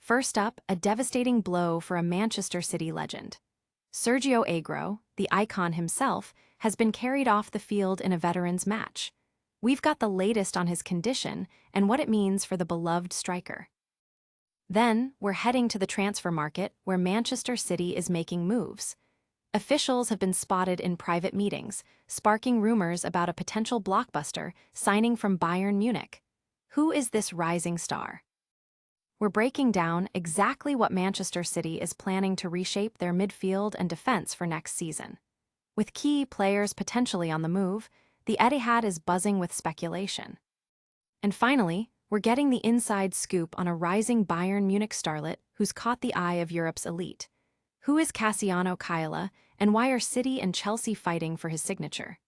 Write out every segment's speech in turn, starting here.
First up, a devastating blow for a Manchester City legend. Sergio Aguero, the icon himself, has been carried off the field in a veterans match. We've got the latest on his condition and what it means for the beloved striker. Then, we're heading to the transfer market where Manchester City is making moves. Officials have been spotted in private meetings, sparking rumors about a potential blockbuster signing from Bayern Munich. Who is this rising star? We're breaking down exactly what Manchester City is planning to reshape their midfield and defense for next season. With key players potentially on the move, the Etihad is buzzing with speculation. And finally, we're getting the inside scoop on a rising Bayern Munich starlet who's caught the eye of Europe's elite. Who is Cassiano Kiala, and why are City and Chelsea fighting for his signature?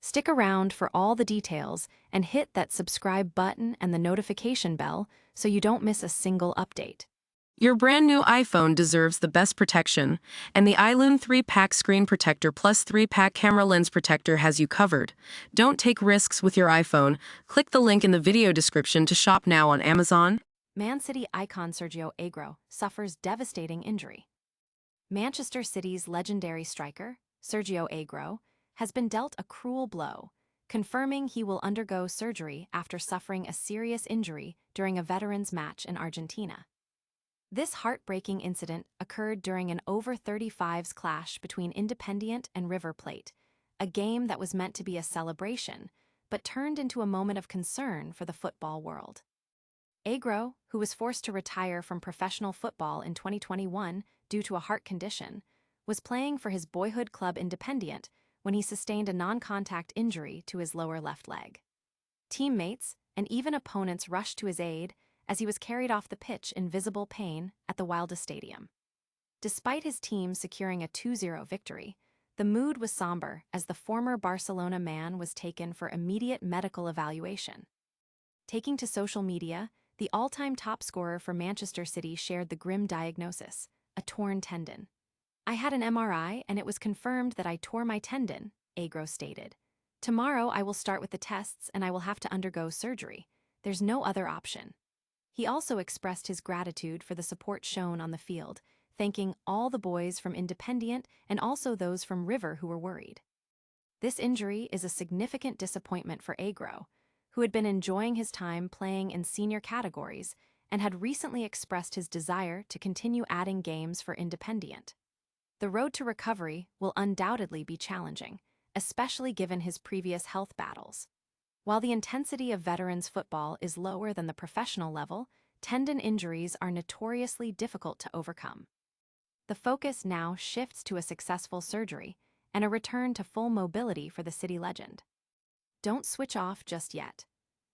Stick around for all the details and hit that subscribe button and the notification bell so you don't miss a single update. Your brand new iPhone deserves the best protection, and the iLume 3-pack screen protector plus 3-pack camera lens protector has you covered. Don't take risks with your iPhone. Click the link in the video description to shop now on Amazon. Man City icon Sergio Aguero suffers devastating injury. Manchester City's legendary striker, Sergio Aguero, has been dealt a cruel blow, confirming he will undergo surgery after suffering a serious injury during a veterans match in Argentina. This heartbreaking incident occurred during an over-35s clash between Independiente and River Plate, a game that was meant to be a celebration, but turned into a moment of concern for the football world. Aguero, who was forced to retire from professional football in 2021 due to a heart condition, was playing for his boyhood club Independiente when he sustained a non-contact injury to his lower left leg. Teammates and even opponents rushed to his aid as he was carried off the pitch in visible pain at the Wildest Stadium. Despite his team securing a 2-0 victory, the mood was somber as the former Barcelona man was taken for immediate medical evaluation. Taking to social media, the all-time top scorer for Manchester City shared the grim diagnosis: a torn tendon. "I had an MRI and it was confirmed that I tore my tendon," Aguero stated. "Tomorrow I will start with the tests and I will have to undergo surgery. There's no other option." He also expressed his gratitude for the support shown on the field, thanking all the boys from Independiente and also those from River who were worried. This injury is a significant disappointment for Aguero, who had been enjoying his time playing in senior categories and had recently expressed his desire to continue adding games for Independiente. The road to recovery will undoubtedly be challenging, especially given his previous health battles. While the intensity of veterans football is lower than the professional level, tendon injuries are notoriously difficult to overcome. The focus now shifts to a successful surgery and a return to full mobility for the City legend. Don't switch off just yet.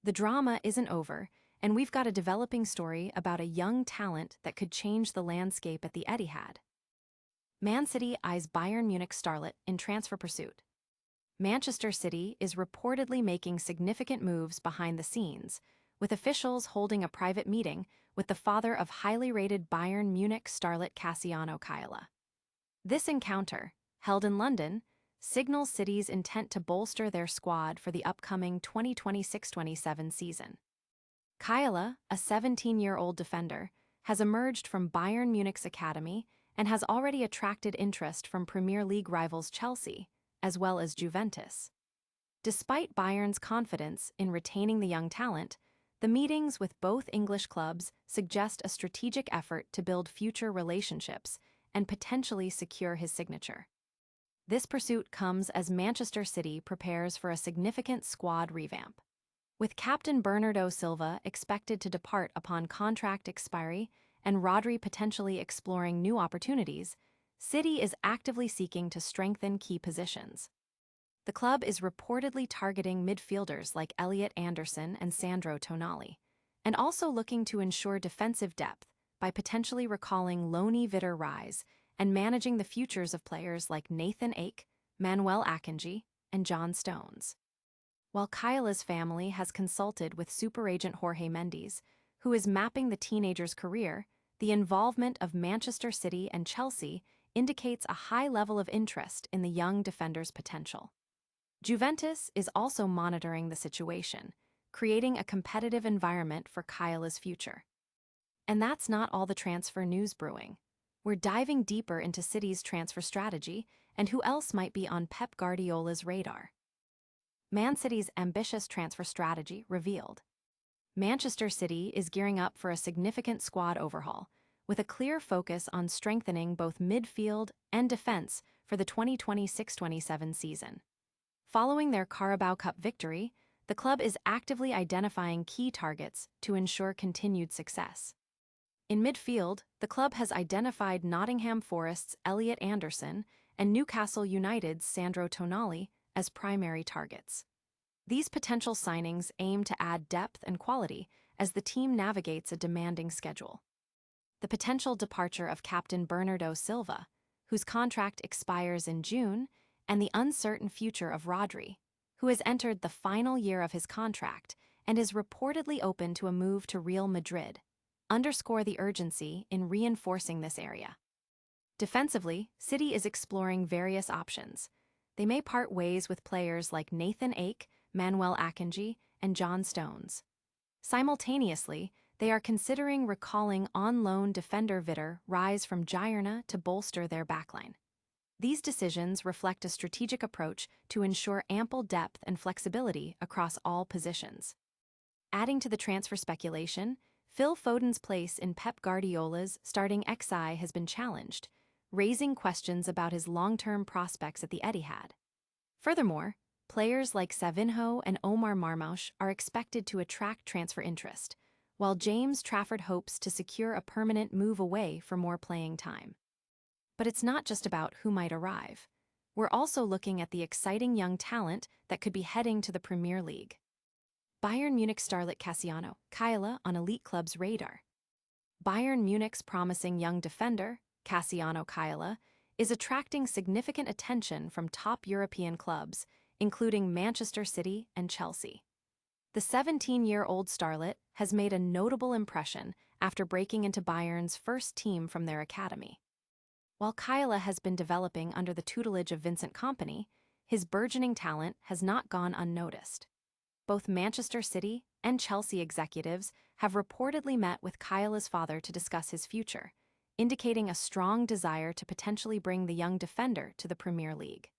The drama isn't over, and we've got a developing story about a young talent that could change the landscape at the Etihad. Man City eyes Bayern Munich starlet in transfer pursuit. Manchester City is reportedly making significant moves behind the scenes, with officials holding a private meeting with the father of highly rated Bayern Munich starlet Cassiano Kiala. This encounter, held in London, signals City's intent to bolster their squad for the upcoming 2026-27 season. Kiala, a 17-year-old defender, has emerged from Bayern Munich's academy and has already attracted interest from Premier League rivals Chelsea, as well as Juventus. Despite Bayern's confidence in retaining the young talent, the meetings with both English clubs suggest a strategic effort to build future relationships and potentially secure his signature. This pursuit comes as Manchester City prepares for a significant squad revamp. With captain Bernardo Silva expected to depart upon contract expiry and Rodri potentially exploring new opportunities, City is actively seeking to strengthen key positions. The club is reportedly targeting midfielders like Elliot Anderson and Sandro Tonali, and also looking to ensure defensive depth by potentially recalling Loni Vitter Rise and managing the futures of players like Nathan Ake, Manuel Akanji, and John Stones. While Kiala's family has consulted with super agent Jorge Mendes, who is mapping the teenager's career, the involvement of Manchester City and Chelsea indicates a high level of interest in the young defender's potential. Juventus is also monitoring the situation, creating a competitive environment for Kiala's future. And that's not all the transfer news brewing. We're diving deeper into City's transfer strategy and who else might be on Pep Guardiola's radar. Man City's ambitious transfer strategy revealed. Manchester City is gearing up for a significant squad overhaul, with a clear focus on strengthening both midfield and defense for the 2026-27 season. Following their Carabao Cup victory, the club is actively identifying key targets to ensure continued success. In midfield, the club has identified Nottingham Forest's Elliot Anderson and Newcastle United's Sandro Tonali as primary targets. These potential signings aim to add depth and quality as the team navigates a demanding schedule. The potential departure of captain Bernardo Silva, whose contract expires in June, and the uncertain future of Rodri, who has entered the final year of his contract and is reportedly open to a move to Real Madrid, underscore the urgency in reinforcing this area. Defensively, City is exploring various options. They may part ways with players like Nathan Ake, Manuel Akanji, and John Stones. Simultaneously, they are considering recalling on-loan defender Vitor Rise from Girona to bolster their backline. These decisions reflect a strategic approach to ensure ample depth and flexibility across all positions. Adding to the transfer speculation, Phil Foden's place in Pep Guardiola's starting XI has been challenged, raising questions about his long-term prospects at the Etihad. Furthermore, players like Savinho and Omar Marmoush are expected to attract transfer interest, while James Trafford hopes to secure a permanent move away for more playing time. But it's not just about who might arrive. We're also looking at the exciting young talent that could be heading to the Premier League. Bayern Munich Starlet Cassiano Kiala on elite club's radar. Bayern Munich's promising young defender, Cassiano Kiala, is attracting significant attention from top European clubs, including Manchester City and Chelsea. The 17-year-old Starlet has made a notable impression after breaking into Bayern's first team from their academy. While Kiala has been developing under the tutelage of Vincent Kompany, his burgeoning talent has not gone unnoticed. Both Manchester City and Chelsea executives have reportedly met with Kiala's father to discuss his future, indicating a strong desire to potentially bring the young defender to the Premier League.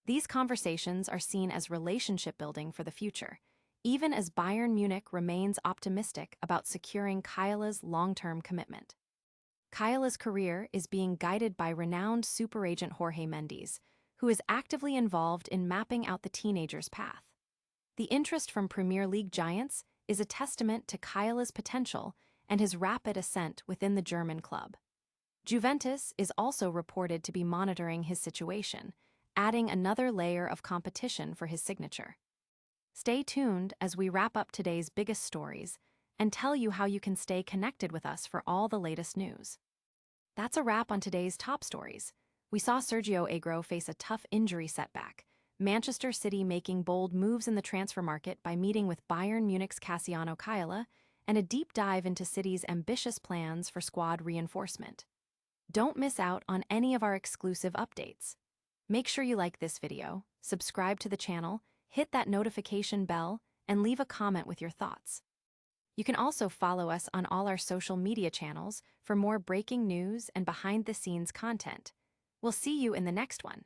These conversations are seen as relationship building for the future, even as Bayern Munich remains optimistic about securing Kiala's long-term commitment. Kiala's career is being guided by renowned super agent Jorge Mendes, who is actively involved in mapping out the teenager's path. The interest from Premier League giants is a testament to Kiala's potential and his rapid ascent within the German club. Juventus is also reported to be monitoring his situation, adding another layer of competition for his signature. Stay tuned as we wrap up today's biggest stories and tell you how you can stay connected with us for all the latest news. That's a wrap on today's top stories. We saw Sergio Aguero face a tough injury setback, Manchester City making bold moves in the transfer market by meeting with Bayern Munich's Cassiano Kiala, and a deep dive into City's ambitious plans for squad reinforcement. Don't miss out on any of our exclusive updates. Make sure you like this video, subscribe to the channel, hit that notification bell, and leave a comment with your thoughts. You can also follow us on all our social media channels for more breaking news and behind-the-scenes content. We'll see you in the next one.